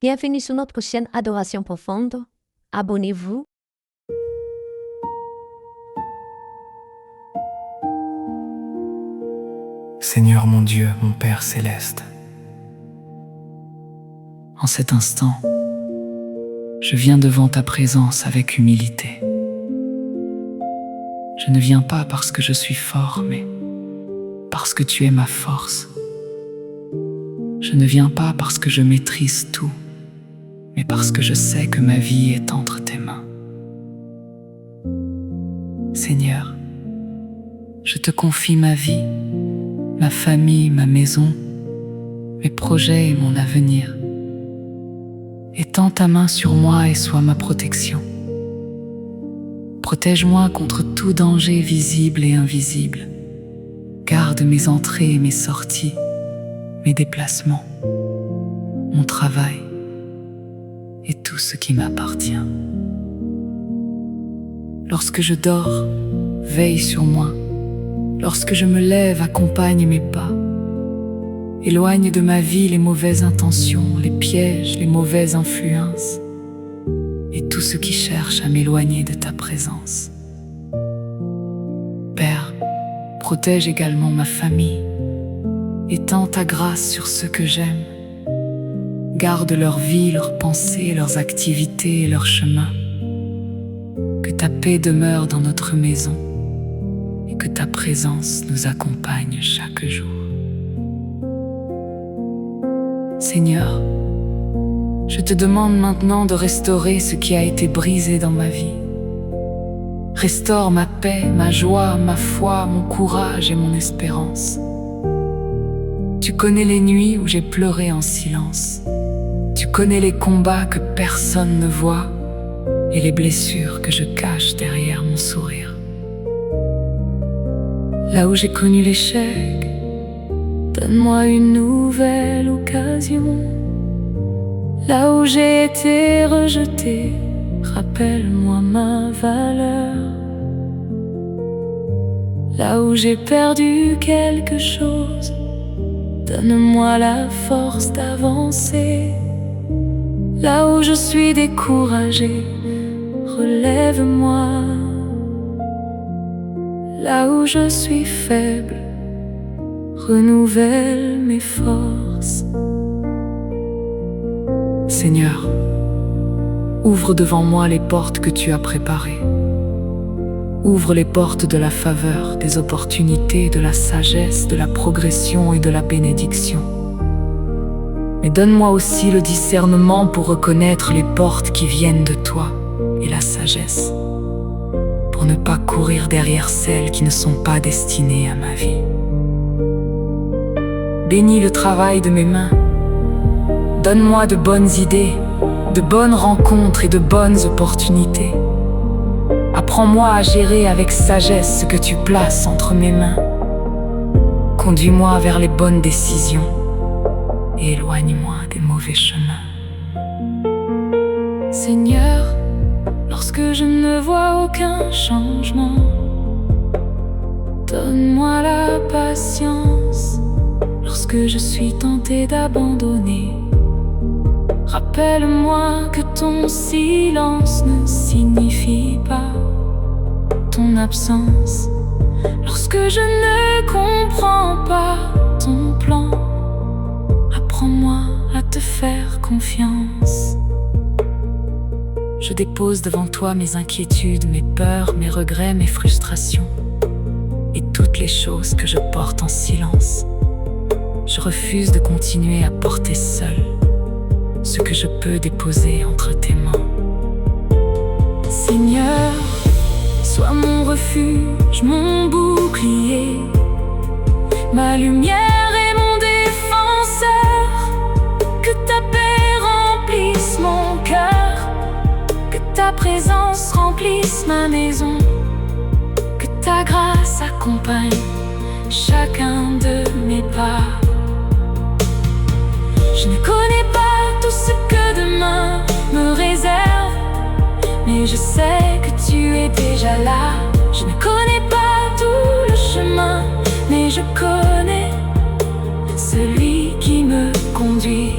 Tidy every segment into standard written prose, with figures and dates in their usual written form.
Bienvenue sur notre chaîne Adoration Profonde. Abonnez-vous. Seigneur mon Dieu, mon Père céleste, en cet instant, je viens devant ta présence avec humilité. Je ne viens pas parce que je suis fort, mais parce que tu es ma force. Je ne viens pas parce que je maîtrise tout, mais parce que je sais que ma vie est entre tes mains. Seigneur, je te confie ma vie, ma famille, ma maison, mes projets et mon avenir. Étends ta main sur moi et sois ma protection. Protège-moi contre tout danger visible et invisible. Garde mes entrées et mes sorties, mes déplacements, mon travail et tout ce qui m'appartient. Lorsque je dors, veille sur moi. Lorsque je me lève, accompagne mes pas. Éloigne de ma vie les mauvaises intentions, les pièges, les mauvaises influences et tout ce qui cherche à m'éloigner de ta présence. Père, protège également ma famille. Étends ta grâce sur ceux que j'aime. Garde leur vie, leurs pensées, leurs activités et leurs chemins. Que ta paix demeure dans notre maison et que ta présence nous accompagne chaque jour. Seigneur, je te demande maintenant de restaurer ce qui a été brisé dans ma vie. Restaure ma paix, ma joie, ma foi, mon courage et mon espérance. Tu connais les nuits où j'ai pleuré en silence. Tu connais les combats que personne ne voit et les blessures que je cache derrière mon sourire. Là où j'ai connu l'échec, donne-moi une nouvelle occasion. Là où j'ai été rejeté, rappelle-moi ma valeur. Là où j'ai perdu quelque chose, donne-moi la force d'avancer. Là où je suis découragé, relève-moi. Là où je suis faible, renouvelle mes forces. Seigneur, ouvre devant moi les portes que tu as préparées. Ouvre les portes de la faveur, des opportunités, de la sagesse, de la progression et de la bénédiction. Mais donne-moi aussi le discernement pour reconnaître les portes qui viennent de toi et la sagesse, pour ne pas courir derrière celles qui ne sont pas destinées à ma vie. Bénis le travail de mes mains. Donne-moi de bonnes idées, de bonnes rencontres et de bonnes opportunités. Apprends-moi à gérer avec sagesse ce que tu places entre mes mains. Conduis-moi vers les bonnes décisions et éloigne-moi des mauvais chemins. Seigneur, lorsque je ne vois aucun changement, donne-moi la patience. Lorsque je suis tenté d'abandonner, rappelle-moi que ton silence ne signifie pas ton absence. Lorsque je ne comprends pas ton plan, apprends-moi à te faire confiance. Je dépose devant toi mes inquiétudes, mes peurs, mes regrets, mes frustrations et toutes les choses que je porte en silence. Je refuse de continuer à porter seul ce que je peux déposer entre tes mains. Seigneur, sois mon refuge, mon bouclier, ma lumière et mon défenseur. Que ta paix remplisse mon cœur, que ta présence remplisse ma maison, que ta grâce accompagne chacun de mes pas. Je ne connais pas tout ce que demain me réserve, mais je sais que tu es déjà là. Je ne connais pas tout le chemin, mais je connais celui qui me conduit.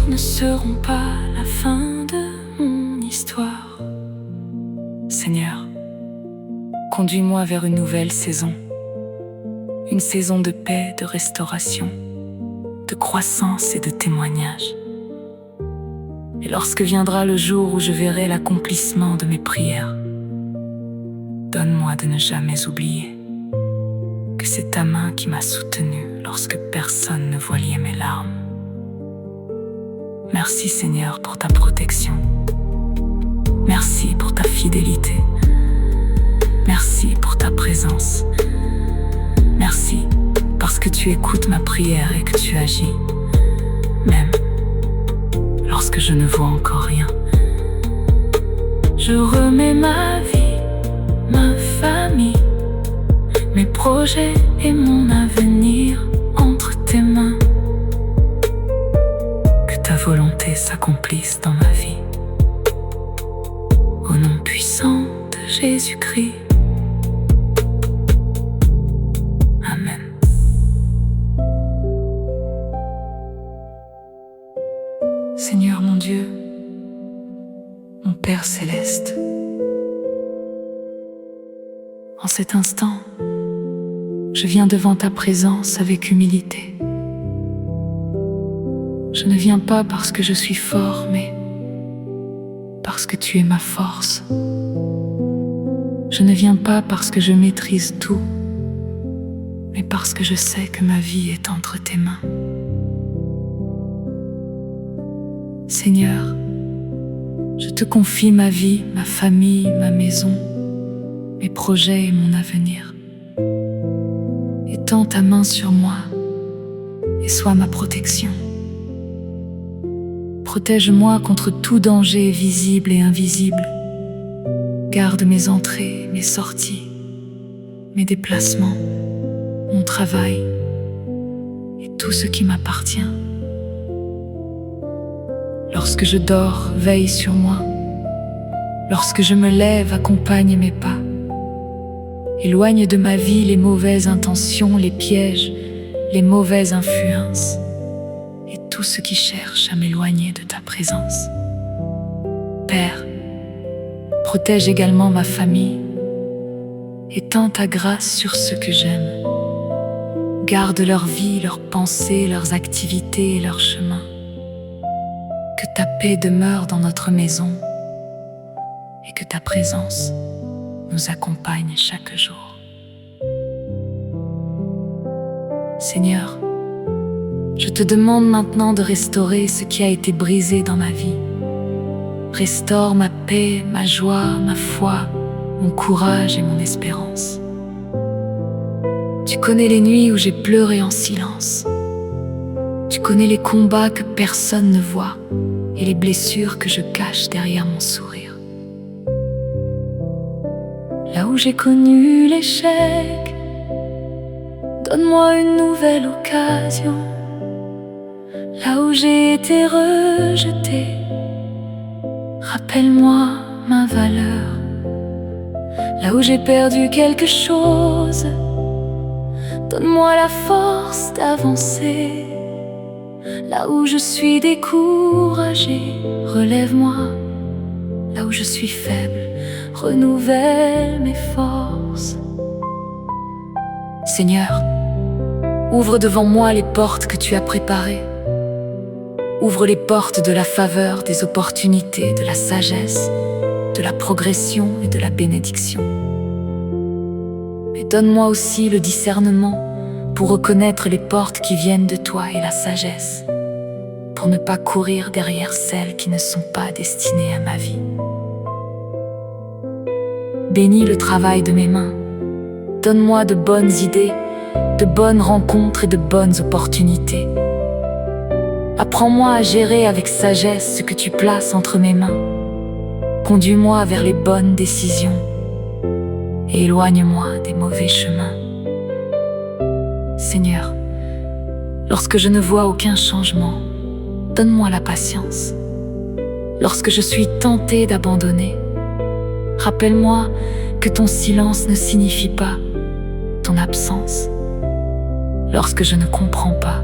ne seront pas la fin de mon histoire. Seigneur, conduis-moi vers une nouvelle saison. Une saison de paix, de restauration, de croissance et de témoignage. Et lorsque viendra le jour où je verrai l'accomplissement de mes prières, donne-moi de ne jamais oublier que c'est ta main qui m'a soutenu lorsque personne ne voyait mes larmes. Merci Seigneur pour ta protection. Merci pour ta fidélité. Merci pour ta présence. Merci parce que tu écoutes ma prière et que tu agis, même lorsque je ne vois encore rien. Je remets ma vie, ma famille, mes projets et mon avenir entre tes mains. Que ta volonté s'accomplisse dans ma vie. Au nom puissant de Jésus-Christ. Amen. Seigneur mon Dieu, mon Père céleste, en cet instant, je viens devant ta présence avec humilité. Je ne viens pas parce que je suis fort, mais parce que tu es ma force. Je ne viens pas parce que je maîtrise tout, mais parce que je sais que ma vie est entre tes mains. Seigneur, je te confie ma vie, ma famille, ma maison, mes projets et mon avenir. Étends ta main sur moi et sois ma protection. Protège-moi contre tout danger visible et invisible. Garde mes entrées, mes sorties, mes déplacements, mon travail et tout ce qui m'appartient. Lorsque je dors, veille sur moi. Lorsque je me lève, accompagne mes pas. Éloigne de ma vie les mauvaises intentions, les pièges, les mauvaises influences et tout ce qui cherche à m'éloigner de ta présence. Père, protège également ma famille. Étends ta grâce sur ceux que j'aime. Garde leur vie, leurs pensées, leurs activités et leurs chemins. Que ta paix demeure dans notre maison et que ta présence nous accompagne chaque jour. Seigneur, je te demande maintenant de restaurer ce qui a été brisé dans ma vie. Restaure ma paix, ma joie, ma foi, mon courage et mon espérance. Tu connais les nuits où j'ai pleuré en silence. Tu connais les combats que personne ne voit et les blessures que je cache derrière mon sourire. Là où j'ai connu l'échec, donne-moi une nouvelle occasion. Là où j'ai été rejeté, rappelle-moi ma valeur. Là où j'ai perdu quelque chose, donne-moi la force d'avancer. Là où je suis découragé, relève-moi. Là où je suis faible, renouvelle mes forces. Seigneur, ouvre devant moi les portes que tu as préparées. Ouvre les portes de la faveur, des opportunités, de la sagesse, de la progression et de la bénédiction. Mais donne-moi aussi le discernement pour reconnaître les portes qui viennent de toi et la sagesse, pour ne pas courir derrière celles qui ne sont pas destinées à ma vie. Bénis le travail de mes mains. Donne-moi de bonnes idées, de bonnes rencontres et de bonnes opportunités. Apprends-moi à gérer avec sagesse ce que tu places entre mes mains. Conduis-moi vers les bonnes décisions et éloigne-moi des mauvais chemins. Seigneur, lorsque je ne vois aucun changement, donne-moi la patience. Lorsque je suis tenté d'abandonner, rappelle-moi que ton silence ne signifie pas ton absence. Lorsque je ne comprends pas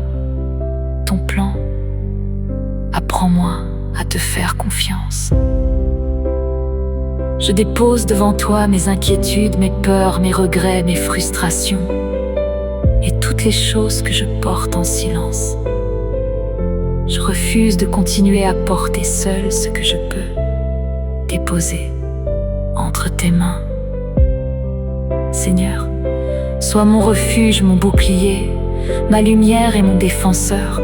ton plan, apprends apprends-moi à te faire confiance. Je dépose devant toi mes inquiétudes, mes peurs, mes regrets, mes frustrations et toutes les choses que je porte en silence. Je refuse de continuer à porter seul ce que je peux déposer entre tes mains. Seigneur, sois mon refuge, mon bouclier, ma lumière et mon défenseur.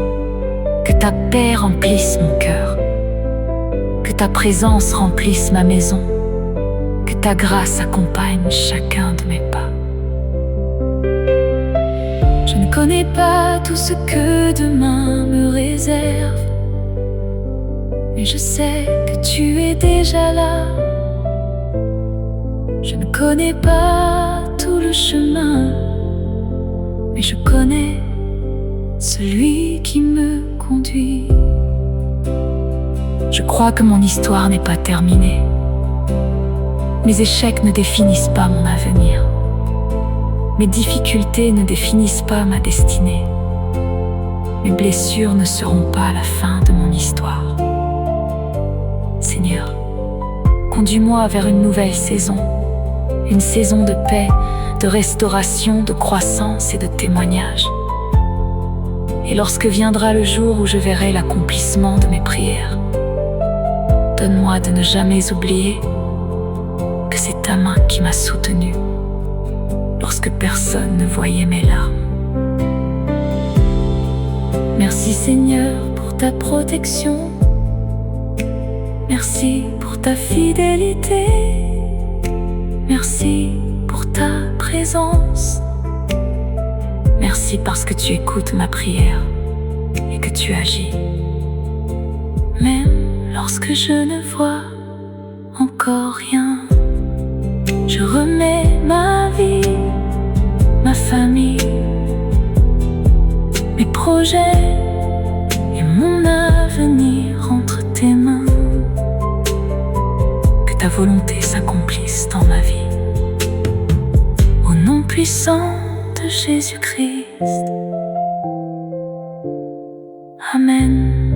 Que ta paix remplisse mon cœur, que ta présence remplisse ma maison, que ta grâce accompagne chacun de mes pas. Je ne connais pas tout ce que demain me réserve, mais je sais que tu es déjà là. Je ne connais pas tout le chemin, mais je connais celui qui me conduit. Je crois que mon histoire n'est pas terminée. Mes échecs ne définissent pas mon avenir. Mes difficultés ne définissent pas ma destinée. Mes blessures ne seront pas la fin de mon histoire. Seigneur, conduis-moi vers une nouvelle saison, une saison de paix, de restauration, de croissance et de témoignage. Et lorsque viendra le jour où je verrai l'accomplissement de mes prières, donne-moi de ne jamais oublier que c'est ta main qui m'a soutenu lorsque personne ne voyait mes larmes. Merci Seigneur pour ta protection. Merci pour ta fidélité. Merci pour ta présence. Merci parce que tu écoutes ma prière et que tu agis. Même lorsque je ne vois encore rien, je remets ma vie, ma famille, mes projets et mon avenir entre tes mains. Que ta volonté s'accomplisse dans ma vie. Au nom puissant de Jésus-Christ. Amen.